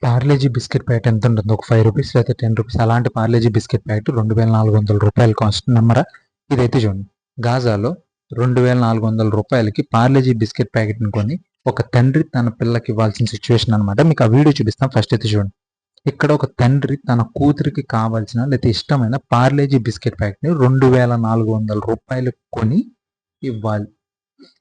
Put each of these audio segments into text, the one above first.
Parle-G biscuit packet ఎంత ఉంటుంది? ఒక 5 రూపీస్ లేకపోతే 10 రూపీస్. అలాంటి పార్లేజీ బిస్కెట్ ప్యాకెట్ 2400 రూపాయలు కాస్ట్. నమ్మరా? ఇదైతే చూడండి, గాజాలో 2400 రూపాయలకి పార్లేజీ బిస్కెట్ ప్యాకెట్ని కొని ఒక తండ్రి తన పిల్లకి ఇవ్వాల్సిన సిచ్యువేషన్ అనమాట. మీకు ఆ వీడియో చూపిస్తాం. ఫస్ట్ అయితే చూడండి, ఇక్కడ ఒక తండ్రి తన కూతురికి కావాల్సిన లేకపోతే ఇష్టమైన పార్లేజీ బిస్కెట్ ప్యాకెట్ని 2400 రూపాయలు కొని ఇవ్వాలి.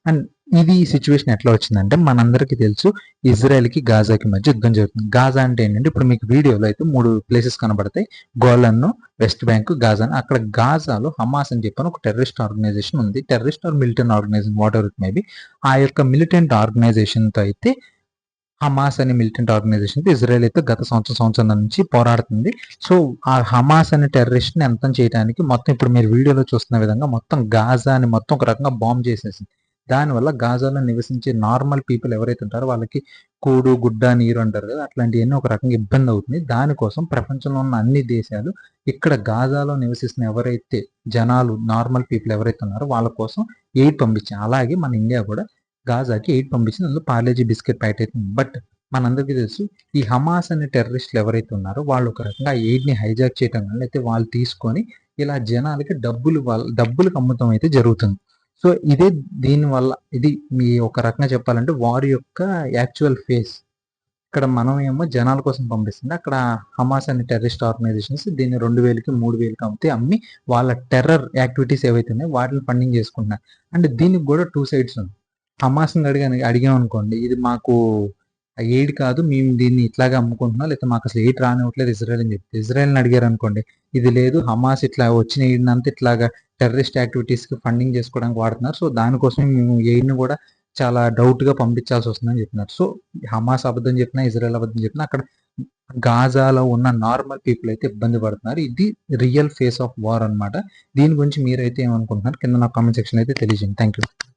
అండ్ ఇది సిచ్యువేషన్ ఎట్లా వచ్చిందంటే, మనందరికీ తెలుసు ఇజ్రాయెల్కి గాజాకి మధ్య యుద్ధం జరుగుతుంది. గాజా అంటే ఏంటంటే, ఇప్పుడు మీకు వీడియోలో అయితే 3 ప్లేసెస్ కనబడతాయి: గోలన్, వెస్ట్ బ్యాంక్, గాజా. అక్కడ గాజాలో హమాస్ అని చెప్పని ఒక టెర్రరిస్ట్ ఆర్గనైజేషన్ ఉంది. Terrorist or militant organisation, whatever it maybe. ఆ యొక్క మిలిటెంట్ ఆర్గనైజేషన్తో అయితే, హమాస్ అనే మిలిటెంట్ ఆర్గనైజేషన్ ఇజ్రాయెల్ అయితే గత సంవత్సరం నుంచి పోరాడుతుంది. సో ఆ హమాస్ అనే టెర్రరిస్ట్ని అంతం చేయడానికి మొత్తం ఇప్పుడు మీరు వీడియోలో చూస్తున్న విధంగా మొత్తం గాజాని మొత్తం ఒక రకంగా బాంబ్ చేసేసింది. దానివల్ల గాజాలో నివసించే నార్మల్ పీపుల్ ఎవరైతే ఉంటారో వాళ్ళకి కూడు గుడ్డ నీరు అంటారు కదా, అట్లాంటివన్నీ ఒక రకంగా ఇబ్బంది అవుతుంది. దానికోసం ప్రపంచంలో ఉన్న అన్ని దేశాలు ఇక్కడ గాజాలో నివసిస్తున్న ఎవరైతే జనాలు నార్మల్ పీపుల్ ఎవరైతే ఉన్నారో వాళ్ళ కోసం ఎయిడ్ పంపించాయి. అలాగే మన ఇండియా కూడా గాజాకి ఎయిడ్ పంపించింది. అందులో పార్లేజీ బిస్కెట్ ప్యాకెట్ అయితే ఉంది. బట్ మనందరికీ తెలుసు, ఈ హమాస్ అనే టెర్రరిస్టులు ఎవరైతే ఉన్నారో వాళ్ళు ఒక రకంగా ఎయిడ్ని హైజాక్ చేయడం వల్ల అయితే వాళ్ళు తీసుకొని ఇలా జనాలకి డబ్బులకు అమ్ముతాం అయితే జరుగుతుంది. సో ఇదే దీనివల్ల ఇది మీ ఒక రకంగా చెప్పాలంటే వారి యొక్క యాక్చువల్ ఫేస్. ఇక్కడ మనం ఏమో జనాల కోసం పంపిస్తుంది, అక్కడ హమాస్ అనే టెర్రరిస్ట్ ఆర్గనైజేషన్స్ దీన్ని 2000కి 3000కి అమ్మి వాళ్ళ టెర్రర్ యాక్టివిటీస్ ఏవైతే ఉన్నాయో వాటిని ఫండింగ్ చేసుకుంటున్నారు. అండ్ దీనికి కూడా 2 సైడ్స్ ఉంది. హమాస్ని అడిగామనుకోండి, ఇది మాకు ఎయిడ్ కాదు, మేము దీన్ని ఇట్లాగే అమ్ముకుంటున్నాం, లేకపోతే మాకు అసలు ఎయిడ్ రానివ్వట్లేదు ఇజ్రాయెల్ అని చెప్తే. ఇజ్రాయెల్ని అడిగారు అనుకోండి, ఇది లేదు, హమాస్ ఇట్లా వచ్చిన ఎయిడ్ని అంతా ఇట్లాగా టెర్రరిస్ట్ యాక్టివిటీస్కి ఫండింగ్ చేసుకోవడానికి వాడుతున్నారు, సో దానికోసం మేము ఎయిడ్ని కూడా చాలా డౌట్గా పంపించాల్సి వస్తుందని చెప్పినారు. సో హమాస్ అబద్ధం చెప్పినా, ఇజ్రాయెల్ అబద్ధం చెప్పినా, అక్కడ గాజాలో ఉన్న నార్మల్ పీపుల్ అయితే ఇబ్బంది పడుతున్నారు. ఇది రియల్ ఫేస్ ఆఫ్ వార్ అనమాట. దీని గురించి మీరైతే ఏమనుకుంటున్నారు కింద నా కామెంట్ సెక్షన్ అయితే తెలియజేయండి. Thank you.